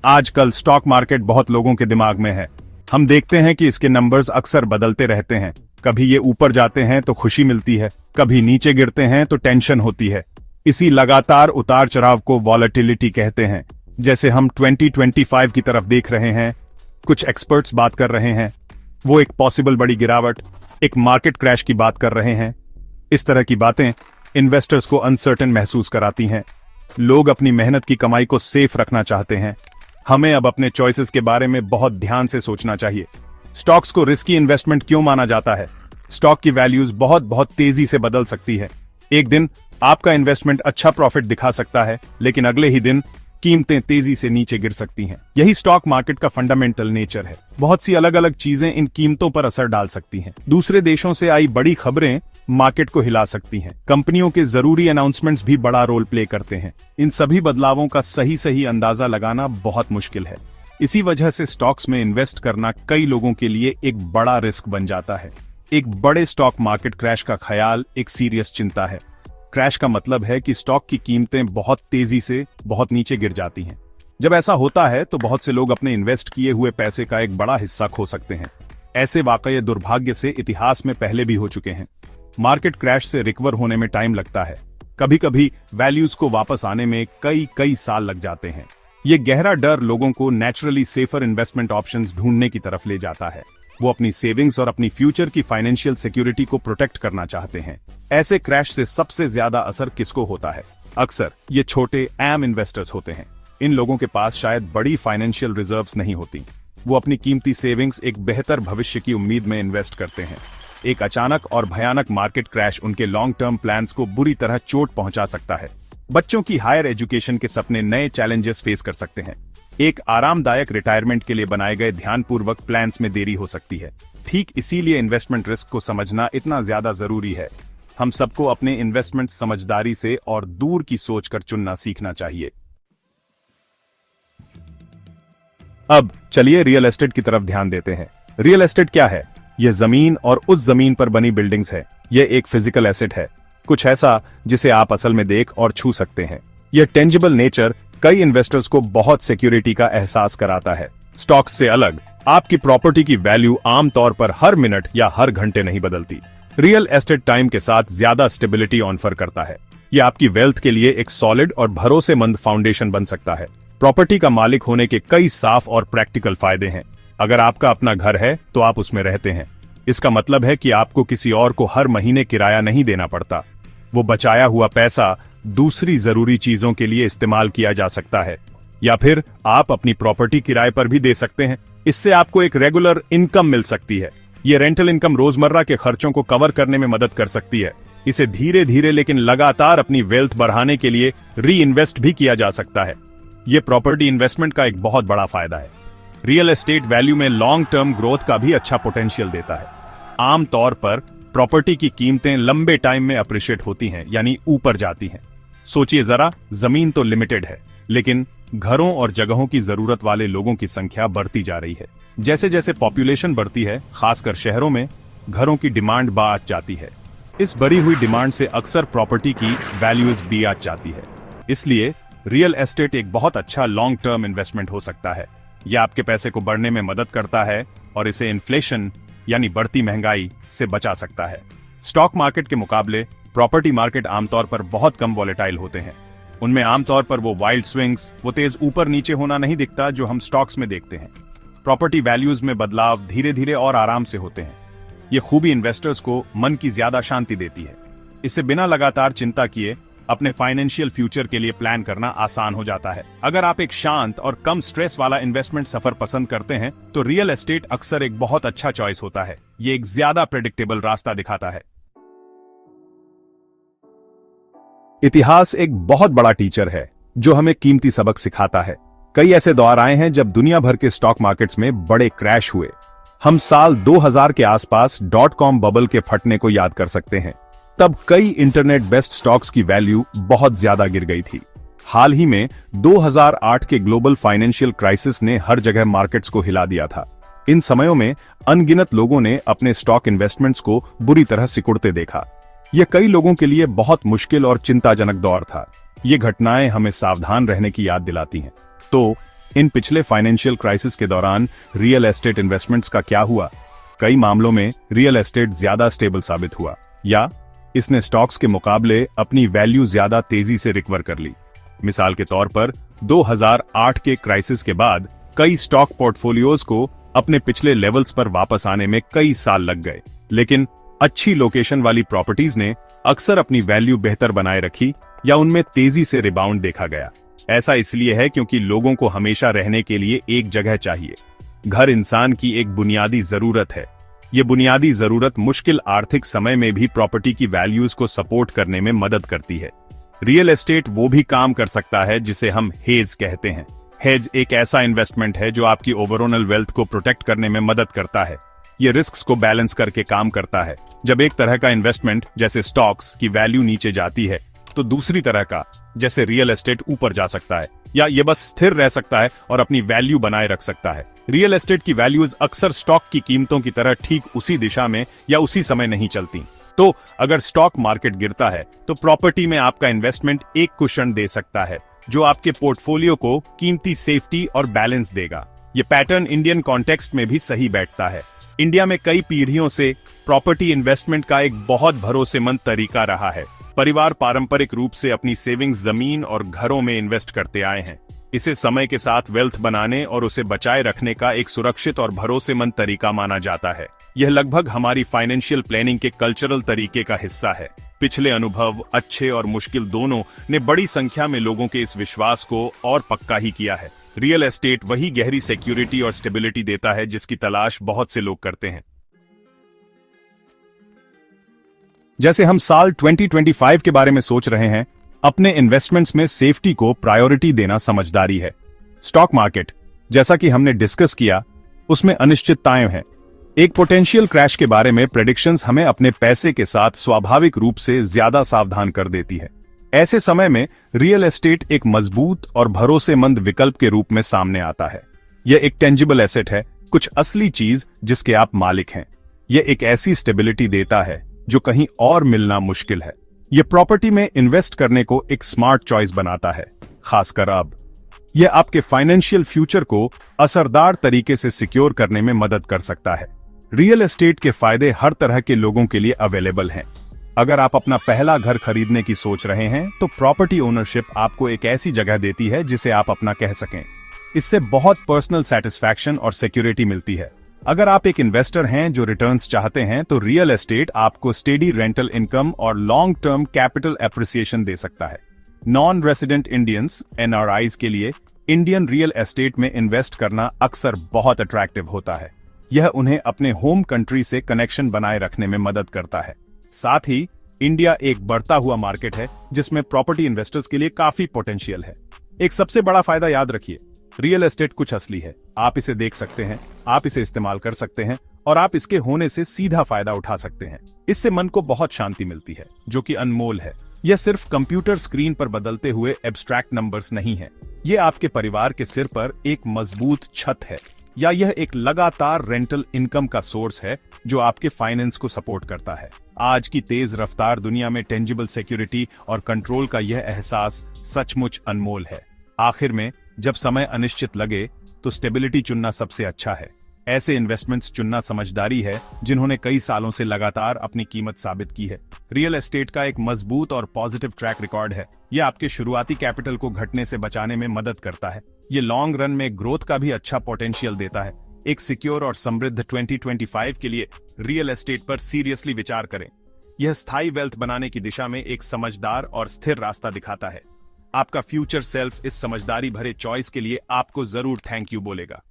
आजकल stock market बहुत लोगों के दिमाग में है। हम देखते हैं कि इसके नंबर्स अक्सर बदलते रहते हैं। कभी ये ऊपर जाते हैं तो खुशी मिलती है, कभी नीचे गिरते हैं तो टेंशन होती है। इसी लगातार उतार चढ़ाव को वॉलेटिलिटी कहते हैं। जैसे हम 2025 की तरफ देख रहे हैं, कुछ एक्सपर्ट्स बात कर रहे हैं वो एक पॉसिबल बड़ी गिरावट, एक मार्केट क्रैश की बात कर रहे हैं। इस तरह की बातें इन्वेस्टर्स को अनसर्टेन महसूस कराती हैं। लोग अपनी मेहनत की कमाई को सेफ रखना चाहते हैं। हमें अब अपने चॉइसेस के बारे में बहुत ध्यान से सोचना चाहिए। स्टॉक्स को रिस्की इन्वेस्टमेंट क्यों माना जाता है? स्टॉक की वैल्यूज बहुत तेजी से बदल सकती है। एक दिन आपका इन्वेस्टमेंट अच्छा प्रॉफिट दिखा सकता है, लेकिन अगले ही दिन कीमतें तेजी से नीचे गिर सकती हैं। यही स्टॉक मार्केट का फंडामेंटल नेचर है। बहुत सी अलग अलग चीजें इन कीमतों पर असर डाल सकती हैं। दूसरे देशों से आई बड़ी खबरें मार्केट को हिला सकती हैं। कंपनियों के जरूरी अनाउंसमेंट्स भी बड़ा रोल प्ले करते हैं। इन सभी बदलावों का सही अंदाजा लगाना बहुत मुश्किल है। इसी वजह से स्टॉक्स में इन्वेस्ट करना कई लोगों के लिए एक बड़ा रिस्क बन जाता है। एक बड़े स्टॉक मार्केट क्रैश का ख्याल एक सीरियस चिंता है। क्रैश का मतलब है कि स्टॉक की कीमतें बहुत तेजी से बहुत नीचे गिर जाती हैं। जब ऐसा होता है तो बहुत से लोग अपने इन्वेस्ट किए हुए पैसे का एक बड़ा हिस्सा खो सकते हैं। ऐसे वाकये दुर्भाग्य से इतिहास में पहले भी हो चुके हैं। मार्केट क्रैश से रिकवर होने में टाइम लगता है। कभी कभी वैल्यूज को वापस आने में कई साल लग जाते हैं। ये गहरा डर लोगों को नेचुरली सेफर इन्वेस्टमेंट ऑप्शंस ढूंढने की तरफ ले जाता है। वो अपनी सेविंग्स और अपनी फ्यूचर की फाइनेंशियल सिक्योरिटी को प्रोटेक्ट करना चाहते हैं। ऐसे क्रैश से सबसे ज्यादा असर किसको होता है? अक्सर ये छोटे आम इन्वेस्टर्स होते हैं। इन लोगों के पास शायद बड़ी फाइनेंशियल रिजर्व्स नहीं होती। वो अपनी कीमती सेविंग्स एक बेहतर भविष्य की उम्मीद में इन्वेस्ट करते हैं। एक अचानक और भयानक मार्केट क्रैश उनके लॉन्ग टर्म प्लान्स को बुरी तरह चोट पहुंचा सकता है। बच्चों की हायर एजुकेशन के सपने नए चैलेंजेस फेस कर सकते हैं। एक आरामदायक रिटायरमेंट के लिए बनाए गए ध्यानपूर्वक प्लान्स में देरी हो सकती है। ठीक इसीलिए इन्वेस्टमेंट रिस्क को समझना इतना ज्यादा जरूरी है। हम सबको अपने इन्वेस्टमेंट समझदारी से और दूर की सोच कर चुनना सीखना चाहिए। अब चलिए रियल एस्टेट की तरफ ध्यान देते हैं। रियल एस्टेट क्या है? यह जमीन और उस जमीन पर बनी बिल्डिंग्स है। यह एक फिजिकल एसेट है, कुछ ऐसा जिसे आप असल में देख और छू सकते हैं। यह टेंजिबल नेचर कई इन्वेस्टर्स को बहुत सिक्योरिटी का एहसास कराता है। स्टॉक्स से अलग आपकी प्रॉपर्टी की वैल्यू आमतौर पर हर मिनट या हर घंटे नहीं बदलती। रियल एस्टेट टाइम के साथ ज्यादा स्टेबिलिटी ऑफर करता है। यह आपकी वेल्थ के लिए एक सॉलिड और भरोसेमंद फाउंडेशन बन सकता है। प्रॉपर्टी का मालिक होने के कई साफ और प्रैक्टिकल फायदे हैं। अगर आपका अपना घर है तो आप उसमें रहते हैं। इसका मतलब है कि आपको किसी और को हर महीने किराया नहीं देना पड़ता। वो बचाया हुआ पैसा दूसरी जरूरी चीजों के लिए इस्तेमाल किया जा सकता है, या फिर आप अपनी प्रॉपर्टी किराए पर भी दे सकते हैं। इससे आपको एक रेगुलर इनकम मिल सकती है। ये रेंटल इनकम रोजमर्रा के खर्चों को कवर करने में मदद कर सकती है। इसे धीरे धीरे लेकिन लगातार अपनी वेल्थ बढ़ाने के लिए री इन्वेस्ट भी किया जा सकता है। यह प्रॉपर्टी इन्वेस्टमेंट का एक बहुत बड़ा फायदा है। रियल एस्टेट वैल्यू में लॉन्ग टर्म ग्रोथ का भी अच्छा पोटेंशियल देता है। आमतौर पर प्रॉपर्टी की कीमतें लंबे टाइम में अप्रिशिएट होती हैं, यानी ऊपर जाती हैं। सोचिए जरा, जमीन तो लिमिटेड है, लेकिन घरों और जगहों की जरूरत वाले लोगों की संख्या बढ़ती जा रही है। जैसे जैसे पॉपुलेशन बढ़ती है, खासकर शहरों में, घरों की डिमांड बढ़ जाती है। इस बढ़ी हुई डिमांड से अक्सर प्रॉपर्टी की वैल्यूज भी बढ़ जाती है। इसलिए रियल एस्टेट एक बहुत अच्छा लॉन्ग टर्म इन्वेस्टमेंट हो सकता है। यह आपके पैसे को बढ़ने में मदद करता है और इसे इन्फ्लेशन यानी बढ़ती महंगाई से बचा सकता है। स्टॉक मार्केट के मुकाबले प्रॉपर्टी मार्केट आमतौर पर बहुत कम वॉलेटाइल होते हैं। उनमें आमतौर पर वो वाइल्ड स्विंग्स, वो तेज ऊपर नीचे होना नहीं दिखता जो हम स्टॉक्स में देखते हैं। प्रॉपर्टी वैल्यूज में बदलाव धीरे धीरे और आराम से होते हैं। ये खूबी इन्वेस्टर्स को मन की ज्यादा शांति देती है। इससे बिना लगातार चिंता किए अपने फाइनेंशियल फ्यूचर के लिए प्लान करना आसान हो जाता है। अगर आप एक शांत और कम स्ट्रेस वाला इन्वेस्टमेंट सफर पसंद करते हैं तो रियल एस्टेट अक्सर एक बहुत अच्छा चॉइस होता है। ये एक ज्यादा प्रेडिक्टेबल रास्ता दिखाता है। इतिहास एक बहुत बड़ा टीचर है जो हमें कीमती सबक सिखाता है। कई ऐसे दौर आए हैं जब दुनिया भर के स्टॉक मार्केट्स में बड़े क्रैश हुए। हम साल 2000 के आसपास .com बबल के फटने को याद कर सकते हैं। तब कई इंटरनेट बेस्ट स्टॉक्स की वैल्यू बहुत ज्यादा गिर गई थी। हाल ही में 2008 के ग्लोबल फाइनेंशियल क्राइसिस ने हर जगह मार्केट्स को हिला दिया था। इन समयों में अनगिनत लोगों ने अपने स्टॉक इन्वेस्टमेंट्स को बुरी तरह सिकुड़ते देखा। यह कई लोगों के लिए बहुत मुश्किल और चिंताजनक दौर था। ये घटनाएं हमें सावधान रहने की याद दिलाती हैं। तो इन पिछले फाइनेंशियल क्राइसिस के दौरान रियल एस्टेट इन्वेस्टमेंट्स का क्या हुआ? कई मामलों में रियल एस्टेट ज्यादा स्टेबल साबित हुआ, या इसने स्टॉक्स के मुकाबले अपनी वैल्यू ज्यादा तेजी से रिकवर कर ली। मिसाल के तौर पर 2008 के क्राइसिस के बाद कई स्टॉक पोर्टफोलियोज को अपने पिछले लेवल्स पर वापस आने में कई साल लग गए, लेकिन अच्छी लोकेशन वाली प्रॉपर्टीज ने अक्सर अपनी वैल्यू बेहतर बनाए रखी या उनमें तेजी से रिबाउंड देखा गया। ऐसा इसलिए है क्योंकि लोगों को हमेशा रहने के लिए एक जगह चाहिए। घर इंसान की एक बुनियादी जरूरत है। ये बुनियादी जरूरत मुश्किल आर्थिक समय में भी प्रॉपर्टी की वैल्यूज को सपोर्ट करने में मदद करती है। रियल एस्टेट वो भी काम कर सकता है जिसे हम हेज कहते हैं। हेज एक ऐसा इन्वेस्टमेंट है जो आपकी ओवरऑल वेल्थ को प्रोटेक्ट करने में मदद करता है। ये रिस्क्स को बैलेंस करके काम करता है। जब एक तरह का इन्वेस्टमेंट जैसे स्टॉक्स की वैल्यू नीचे जाती है तो दूसरी तरह का जैसे रियल एस्टेट ऊपर जा सकता है, या ये बस स्थिर रह सकता है और अपनी वैल्यू बनाए रख सकता है। रियल एस्टेट की वैल्यूज अक्सर स्टॉक की कीमतों की तरह ठीक उसी दिशा में या उसी समय नहीं चलती। तो अगर स्टॉक मार्केट गिरता है तो प्रॉपर्टी में आपका इन्वेस्टमेंट एक कुशन दे सकता है जो आपके पोर्टफोलियो को कीमती सेफ्टी और बैलेंस देगा। ये पैटर्न इंडियन कॉन्टेक्स्ट में भी सही बैठता है। इंडिया में कई पीढ़ियों से प्रॉपर्टी इन्वेस्टमेंट का एक बहुत भरोसेमंद तरीका रहा है। परिवार पारंपरिक रूप से अपनी सेविंग्स जमीन और घरों में इन्वेस्ट करते आए हैं। इसे समय के साथ वेल्थ बनाने और उसे बचाए रखने का एक सुरक्षित और भरोसेमंद तरीका माना जाता है। यह लगभग हमारी फाइनेंशियल प्लानिंग के कल्चरल तरीके का हिस्सा है। पिछले अनुभव, अच्छे और मुश्किल दोनों, ने बड़ी संख्या में लोगों के इस विश्वास को और पक्का ही किया है। रियल एस्टेट वही गहरी सिक्योरिटी और स्टेबिलिटी देता है जिसकी तलाश बहुत से लोग करते हैं। जैसे हम साल 2025 के बारे में सोच रहे हैं, अपने इन्वेस्टमेंट्स में सेफ्टी को प्रायोरिटी देना समझदारी है। स्टॉक मार्केट, जैसा कि हमने डिस्कस किया, उसमें अनिश्चितताएं हैं। एक पोटेंशियल क्रैश के बारे में प्रेडिक्शंस हमें अपने पैसे के साथ स्वाभाविक रूप से ज्यादा सावधान कर देती है। ऐसे समय में रियल एस्टेट एक मजबूत और भरोसेमंद विकल्प के रूप में सामने आता है। यह एक टेंजिबल एसेट है, कुछ असली चीज जिसके आप मालिक हैं। यह एक ऐसी स्टेबिलिटी देता है जो कहीं और मिलना मुश्किल है। यह प्रॉपर्टी में इन्वेस्ट करने को एक स्मार्ट चॉइस बनाता है, खासकर अब। यह आपके फाइनेंशियल फ्यूचर को असरदार तरीके से सिक्योर करने में मदद कर सकता है। रियल एस्टेट के फायदे हर तरह के लोगों के लिए अवेलेबल हैं। अगर आप अपना पहला घर खरीदने की सोच रहे हैं तो प्रॉपर्टी ओनरशिप आपको एक ऐसी जगह देती है जिसे आप अपना कह सकें। इससे बहुत पर्सनल सेटिस्फैक्शन और सिक्योरिटी मिलती है। अगर आप एक इन्वेस्टर हैं जो रिटर्न्स चाहते हैं तो रियल एस्टेट आपको स्टेडी रेंटल इनकम और लॉन्ग टर्म कैपिटल एप्रिसिएशन दे सकता है। नॉन रेसिडेंट इंडियंस (NRIs) के लिए इंडियन रियल एस्टेट में इन्वेस्ट करना अक्सर बहुत अट्रैक्टिव होता है। यह उन्हें अपने होम कंट्री से कनेक्शन बनाए रखने में मदद करता है। साथ ही इंडिया एक बढ़ता हुआ मार्केट है जिसमें प्रॉपर्टी इन्वेस्टर्स के लिए काफी पोटेंशियल है। एक सबसे बड़ा फायदा याद रखिए, रियल एस्टेट कुछ असली है। आप इसे देख सकते हैं, आप इसे इस्तेमाल कर सकते हैं और आप इसके होने से सीधा फायदा उठा सकते हैं। इससे मन को बहुत शांति मिलती है, जो कि अनमोल है। यह सिर्फ कंप्यूटर स्क्रीन पर बदलते हुए एब्स्ट्रैक्ट नंबर्स नहीं है। यह आपके परिवार के सिर पर एक मजबूत छत है, या यह एक लगातार रेंटल इनकम का सोर्स है जो आपके फाइनेंस को सपोर्ट करता है। आज की तेज रफ्तार दुनिया में टेंजिबल सिक्योरिटी और कंट्रोल का यह एहसास सचमुच अनमोल है। आखिर में जब समय अनिश्चित लगे तो स्टेबिलिटी चुनना सबसे अच्छा है। ऐसे इन्वेस्टमेंट्स चुनना समझदारी है जिन्होंने कई सालों से लगातार अपनी कीमत साबित की है। रियल एस्टेट का एक मजबूत और पॉजिटिव ट्रैक रिकॉर्ड है। यह आपके शुरुआती कैपिटल को घटने से बचाने में मदद करता है। ये लॉन्ग रन में ग्रोथ का भी अच्छा पोटेंशियल देता है। एक सिक्योर और समृद्ध 2025 के लिए रियल एस्टेट पर सीरियसली विचार करें। यह स्थायी वेल्थ बनाने की दिशा में एक समझदार और स्थिर रास्ता दिखाता है। आपका फ्यूचर सेल्फ इस समझदारी भरे चॉइस के लिए आपको जरूर थैंक यू बोलेगा।